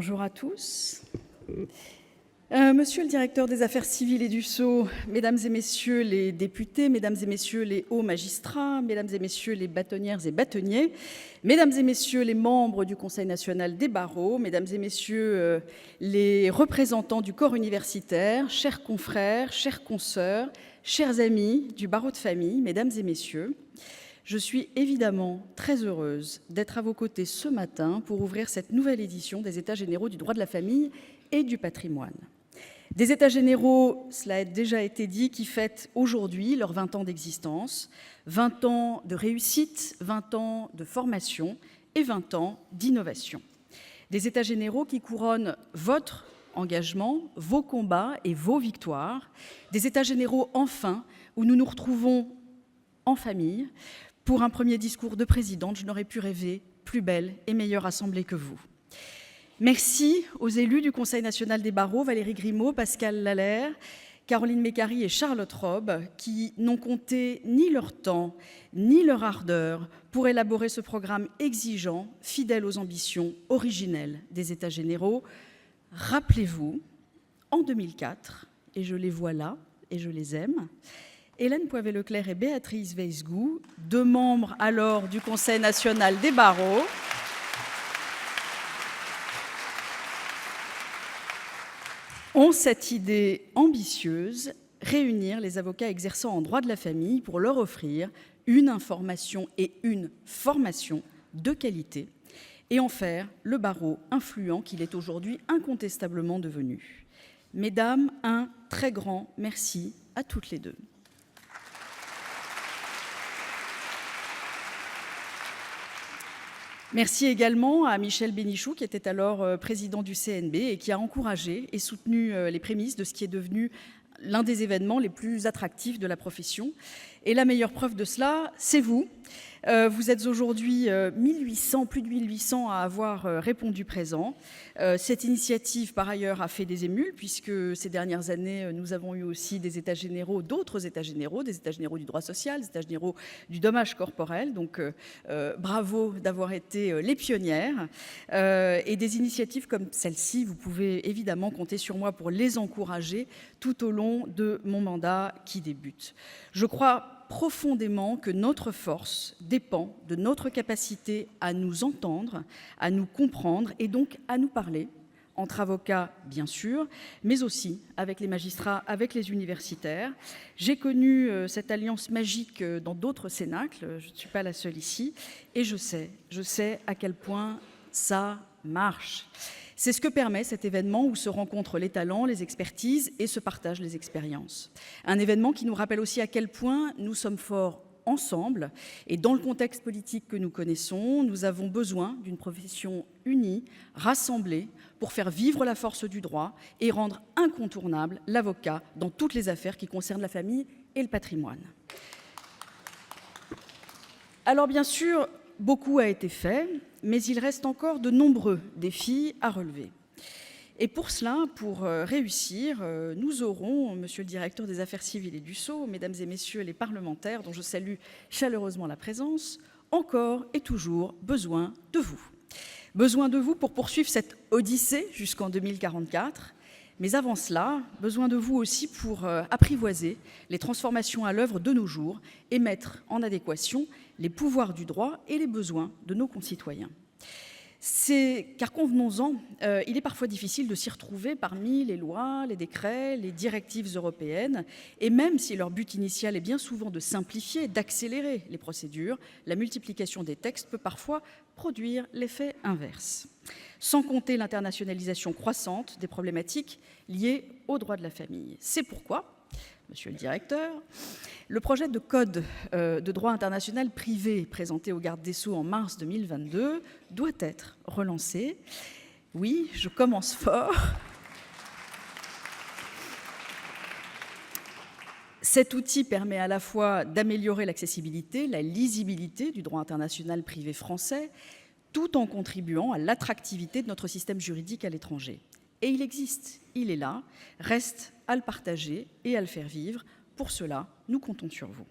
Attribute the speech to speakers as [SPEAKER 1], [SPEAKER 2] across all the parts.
[SPEAKER 1] Bonjour à tous. Monsieur le directeur des affaires civiles et du Sceau, mesdames et messieurs les députés, mesdames et messieurs les hauts magistrats, mesdames et messieurs les bâtonnières et bâtonniers, mesdames et messieurs les membres du Conseil national des barreaux, mesdames et messieurs les représentants du corps universitaire, chers confrères, chères consoeurs, chers amis du barreau de famille, mesdames et messieurs, je suis évidemment très heureuse d'être à vos côtés ce matin pour ouvrir cette nouvelle édition des États généraux du droit de la famille et du patrimoine. Des États généraux, cela a déjà été dit, qui fêtent aujourd'hui leurs 20 ans d'existence, 20 ans de réussite, 20 ans de formation et 20 ans d'innovation. Des États généraux qui couronnent votre engagement, vos combats et vos victoires. Des États généraux, enfin, où nous nous retrouvons en famille pour un premier discours de présidente. Je n'aurais pu rêver plus belle et meilleure assemblée que vous. Merci aux élus du Conseil national des barreaux, Valérie Grimaud, Pascal Lallaire, Caroline Mécari et Charlotte Robe, qui n'ont compté ni leur temps, ni leur ardeur pour élaborer ce programme exigeant, fidèle aux ambitions originelles des États généraux. Rappelez-vous, en 2004, et je les vois là, et je les aime, Hélène Poivet-Leclerc et Béatrice Weisgout, deux membres alors du Conseil national des barreaux, ont cette idée ambitieuse, réunir les avocats exerçant en droit de la famille pour leur offrir une information et une formation de qualité et en faire le barreau influent qu'il est aujourd'hui incontestablement devenu. Mesdames, un très grand merci à toutes les deux. Merci également à Michel Bénichou, qui était alors président du CNB et qui a encouragé et soutenu les prémices de ce qui est devenu l'un des événements les plus attractifs de la profession. Et la meilleure preuve de cela, c'est vous. Vous êtes aujourd'hui 1800, plus de 1800 à avoir répondu présent. Cette initiative, par ailleurs, a fait des émules, puisque ces dernières années, nous avons eu aussi des États généraux, d'autres États généraux, des États généraux du droit social, des États généraux du dommage corporel. Donc, bravo d'avoir été les pionnières. Et des initiatives comme celle-ci, vous pouvez évidemment compter sur moi pour les encourager tout au long de mon mandat qui débute. Je crois profondément que notre force dépend de notre capacité à nous entendre, à nous comprendre et donc à nous parler, entre avocats bien sûr, mais aussi avec les magistrats, avec les universitaires. J'ai connu cette alliance magique dans d'autres cénacles, je ne suis pas la seule ici, et je sais à quel point ça marche. C'est ce que permet cet événement où se rencontrent les talents, les expertises et se partagent les expériences. Un événement qui nous rappelle aussi à quel point nous sommes forts ensemble et dans le contexte politique que nous connaissons, nous avons besoin d'une profession unie, rassemblée, pour faire vivre la force du droit et rendre incontournable l'avocat dans toutes les affaires qui concernent la famille et le patrimoine. Alors bien sûr, beaucoup a été fait, mais il reste encore de nombreux défis à relever. Et pour cela, pour réussir, nous aurons, monsieur le directeur des affaires civiles et du Sceau, mesdames et messieurs les parlementaires, dont je salue chaleureusement la présence, encore et toujours besoin de vous. Besoin de vous pour poursuivre cette odyssée jusqu'en 2044, mais avant cela, besoin de vous aussi pour apprivoiser les transformations à l'œuvre de nos jours et mettre en adéquation les pouvoirs du droit et les besoins de nos concitoyens. Car convenons-en, il est parfois difficile de s'y retrouver parmi les lois, les décrets, les directives européennes, et même si leur but initial est bien souvent de simplifier, d'accélérer les procédures, la multiplication des textes peut parfois produire l'effet inverse. Sans compter l'internationalisation croissante des problématiques liées au droit de la famille. C'est pourquoi, monsieur le directeur, le projet de code de droit international privé présenté au garde des Sceaux en mars 2022 doit être relancé. Oui, je commence fort. Cet outil permet à la fois d'améliorer l'accessibilité, la lisibilité du droit international privé français, tout en contribuant à l'attractivité de notre système juridique à l'étranger. Et il existe, il est là, reste à le partager et à le faire vivre. Pour cela, nous comptons sur vous.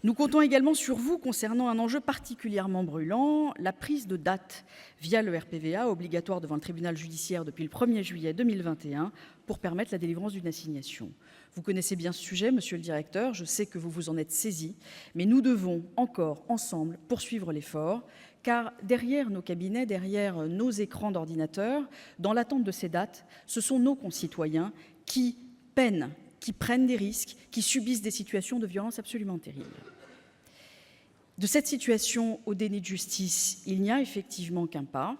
[SPEAKER 1] Nous comptons également sur vous concernant un enjeu particulièrement brûlant, la prise de date via le RPVA, obligatoire devant le tribunal judiciaire depuis le 1er juillet 2021, pour permettre la délivrance d'une assignation. Vous connaissez bien ce sujet, monsieur le directeur, je sais que vous vous en êtes saisi, mais nous devons encore, ensemble, poursuivre l'effort, car derrière nos cabinets, derrière nos écrans d'ordinateur, dans l'attente de ces dates, ce sont nos concitoyens qui peinent, qui prennent des risques, qui subissent des situations de violence absolument terribles. De cette situation au déni de justice, il n'y a effectivement qu'un pas.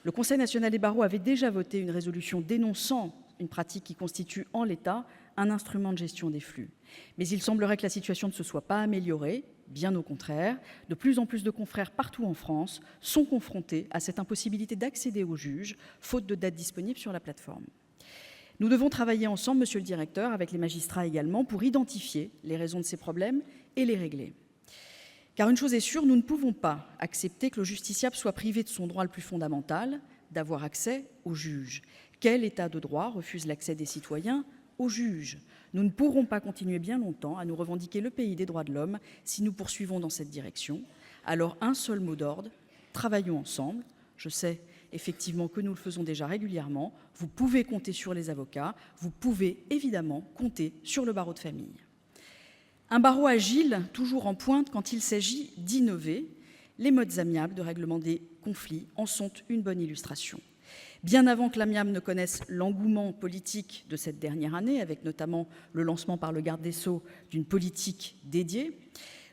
[SPEAKER 1] Le Conseil national des barreaux avait déjà voté une résolution dénonçant une pratique qui constitue en l'état un instrument de gestion des flux. Mais il semblerait que la situation ne se soit pas améliorée, bien au contraire. De plus en plus de confrères partout en France sont confrontés à cette impossibilité d'accéder aux juges, faute de date disponible sur la plateforme. Nous devons travailler ensemble, monsieur le directeur, avec les magistrats également, pour identifier les raisons de ces problèmes et les régler. Car une chose est sûre, nous ne pouvons pas accepter que le justiciable soit privé de son droit le plus fondamental, d'avoir accès aux juges. Quel État de droit refuse l'accès des citoyens aux juges? Nous ne pourrons pas continuer bien longtemps à nous revendiquer le pays des droits de l'homme si nous poursuivons dans cette direction. Alors un seul mot d'ordre, travaillons ensemble. Je sais effectivement que nous le faisons déjà régulièrement. Vous pouvez compter sur les avocats, vous pouvez évidemment compter sur le barreau de famille. Un barreau agile, toujours en pointe quand il s'agit d'innover. Les modes amiables de règlement des conflits en sont une bonne illustration. Bien avant que l'amiable ne connaisse l'engouement politique de cette dernière année, avec notamment le lancement par le garde des Sceaux d'une politique dédiée,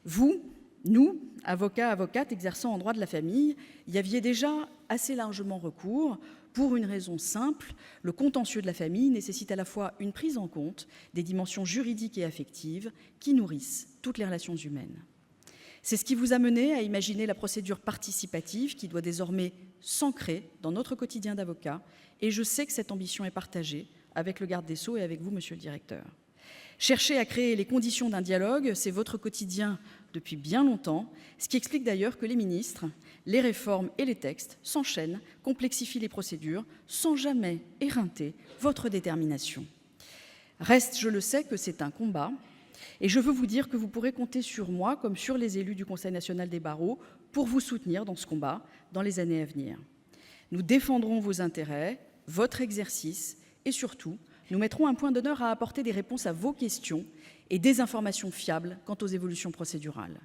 [SPEAKER 1] vous, nous, avocats, avocates exerçant en droit de la famille, y aviez déjà assez largement recours pour une raison simple, le contentieux de la famille nécessite à la fois une prise en compte des dimensions juridiques et affectives qui nourrissent toutes les relations humaines. C'est ce qui vous a mené à imaginer la procédure participative qui doit désormais s'ancrer dans notre quotidien d'avocat, et je sais que cette ambition est partagée avec le garde des Sceaux et avec vous, monsieur le directeur. Chercher à créer les conditions d'un dialogue, c'est votre quotidien depuis bien longtemps, ce qui explique d'ailleurs que les ministres, les réformes et les textes s'enchaînent, complexifient les procédures, sans jamais éreinter votre détermination. Reste, je le sais, que c'est un combat, et je veux vous dire que vous pourrez compter sur moi, comme sur les élus du Conseil national des barreaux, pour vous soutenir dans ce combat dans les années à venir. Nous défendrons vos intérêts, votre exercice, et surtout, nous mettrons un point d'honneur à apporter des réponses à vos questions et des informations fiables quant aux évolutions procédurales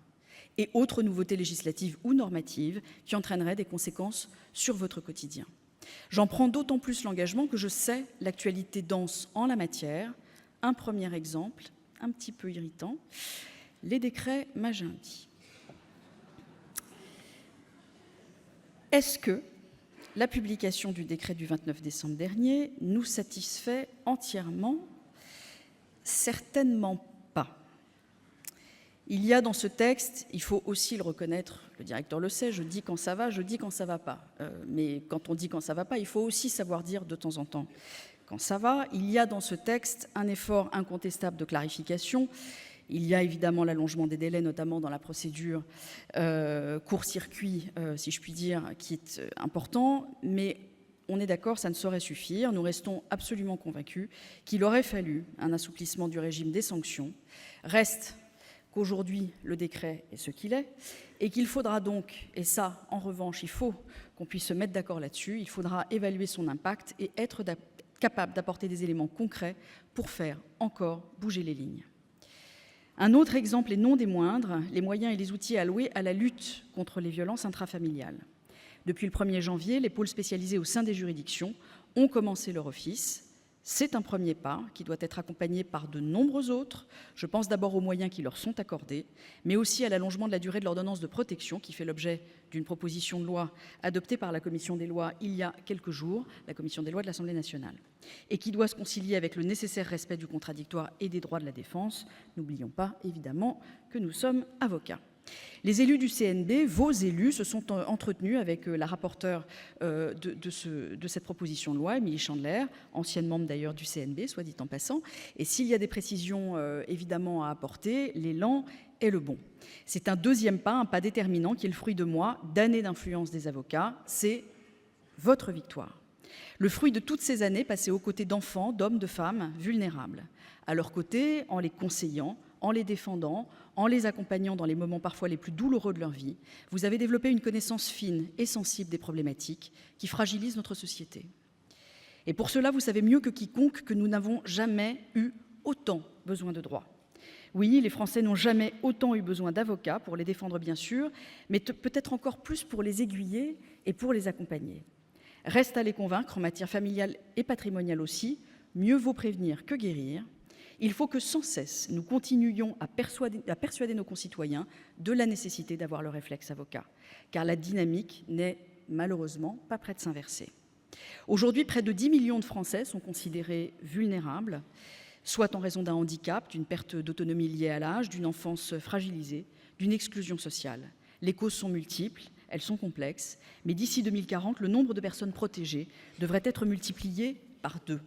[SPEAKER 1] et autres nouveautés législatives ou normatives qui entraîneraient des conséquences sur votre quotidien. J'en prends d'autant plus l'engagement que je sais l'actualité dense en la matière. Un premier exemple, un petit peu irritant, les décrets Magendie. Est-ce que la publication du décret du 29 décembre dernier nous satisfait entièrement? Certainement pas. Il y a dans ce texte, il faut aussi le reconnaître, le directeur le sait, je dis quand ça va, je dis quand ça va pas. Mais quand on dit quand ça va pas, il faut aussi savoir dire de temps en temps quand ça va. Il y a dans ce texte un effort incontestable de clarification. Il y a évidemment l'allongement des délais, notamment dans la procédure court-circuit, si je puis dire, qui est important, mais on est d'accord, ça ne saurait suffire. Nous restons absolument convaincus qu'il aurait fallu un assouplissement du régime des sanctions. Reste qu'aujourd'hui, le décret est ce qu'il est, et qu'il faudra donc, et ça, en revanche, il faut qu'on puisse se mettre d'accord là-dessus, il faudra évaluer son impact et être capable d'apporter des éléments concrets pour faire encore bouger les lignes. Un autre exemple, et non des moindres, les moyens et les outils alloués à la lutte contre les violences intrafamiliales. Depuis le 1er janvier, les pôles spécialisés au sein des juridictions ont commencé leur office. C'est un premier pas qui doit être accompagné par de nombreux autres. Je pense d'abord aux moyens qui leur sont accordés, mais aussi à l'allongement de la durée de l'ordonnance de protection qui fait l'objet d'une proposition de loi adoptée par la Commission des lois il y a quelques jours, la Commission des lois de l'Assemblée nationale, et qui doit se concilier avec le nécessaire respect du contradictoire et des droits de la défense. N'oublions pas, évidemment, que nous sommes avocats. Les élus du CNB, vos élus, se sont entretenus avec la rapporteure de cette proposition de loi, Émilie Chandler, ancienne membre d'ailleurs du CNB, soit dit en passant. Et s'il y a des précisions évidemment à apporter, l'élan est le bon. C'est un deuxième pas, un pas déterminant qui est le fruit de mois, d'années d'influence des avocats. C'est votre victoire. Le fruit de toutes ces années passées aux côtés d'enfants, d'hommes, de femmes vulnérables. À leur côté, en les conseillant, en les défendant, en les accompagnant dans les moments parfois les plus douloureux de leur vie, vous avez développé une connaissance fine et sensible des problématiques qui fragilisent notre société. Et pour cela, vous savez mieux que quiconque que nous n'avons jamais eu autant besoin de droits. Oui, les Français n'ont jamais autant eu besoin d'avocats pour les défendre, bien sûr, mais peut-être encore plus pour les aiguiller et pour les accompagner. Reste à les convaincre en matière familiale et patrimoniale aussi, mieux vaut prévenir que guérir. Il faut que sans cesse, nous continuions à persuader nos concitoyens de la nécessité d'avoir le réflexe avocat, car la dynamique n'est malheureusement pas près de s'inverser. Aujourd'hui, près de 10 millions de Français sont considérés vulnérables, soit en raison d'un handicap, d'une perte d'autonomie liée à l'âge, d'une enfance fragilisée, d'une exclusion sociale. Les causes sont multiples, elles sont complexes, mais d'ici 2040, le nombre de personnes protégées devrait être multiplié par 2.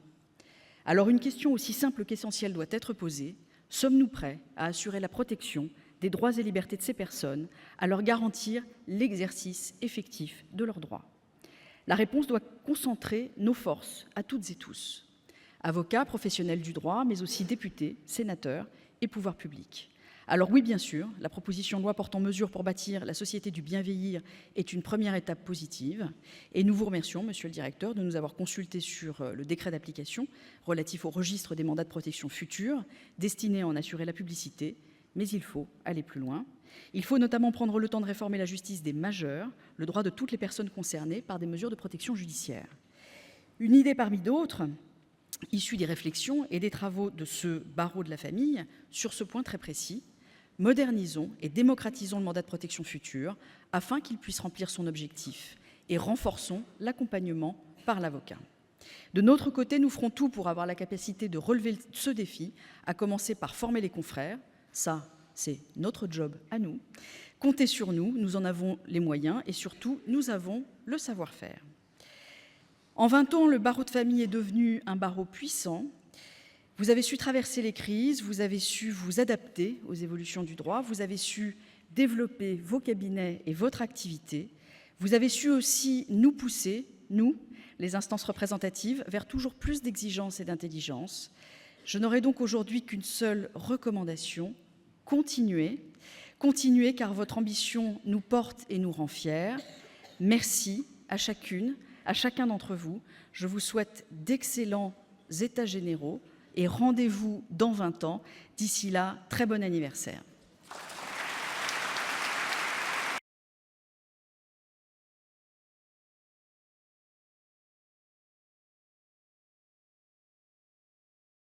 [SPEAKER 1] Alors une question aussi simple qu'essentielle doit être posée. Sommes-nous prêts à assurer la protection des droits et libertés de ces personnes, à leur garantir l'exercice effectif de leurs droits? La réponse doit concentrer nos forces à toutes et tous. Avocats, professionnels du droit, mais aussi députés, sénateurs et pouvoirs publics. Alors oui, bien sûr, la proposition de loi portant mesures pour bâtir la société du bien vieillir est une première étape positive. Et nous vous remercions, Monsieur le Directeur, de nous avoir consultés sur le décret d'application relatif au registre des mandats de protection futurs, destiné à en assurer la publicité. Mais il faut aller plus loin. Il faut notamment prendre le temps de réformer la justice des majeurs, le droit de toutes les personnes concernées par des mesures de protection judiciaire. Une idée parmi d'autres, issue des réflexions et des travaux de ce barreau de la famille, sur ce point très précis. Modernisons et démocratisons le mandat de protection future afin qu'il puisse remplir son objectif et renforçons l'accompagnement par l'avocat. De notre côté, nous ferons tout pour avoir la capacité de relever ce défi, à commencer par former les confrères. Ça, c'est notre job à nous. Comptez sur nous, nous en avons les moyens et surtout, nous avons le savoir-faire. En 20 ans, le barreau de famille est devenu un barreau puissant. Vous avez su traverser les crises, vous avez su vous adapter aux évolutions du droit, vous avez su développer vos cabinets et votre activité, vous avez su aussi nous pousser, nous, les instances représentatives, vers toujours plus d'exigence et d'intelligence. Je n'aurai donc aujourd'hui qu'une seule recommandation, continuez car votre ambition nous porte et nous rend fiers. Merci à chacune, à chacun d'entre vous. Je vous souhaite d'excellents états généraux et rendez-vous dans 20 ans. D'ici là, très bon anniversaire.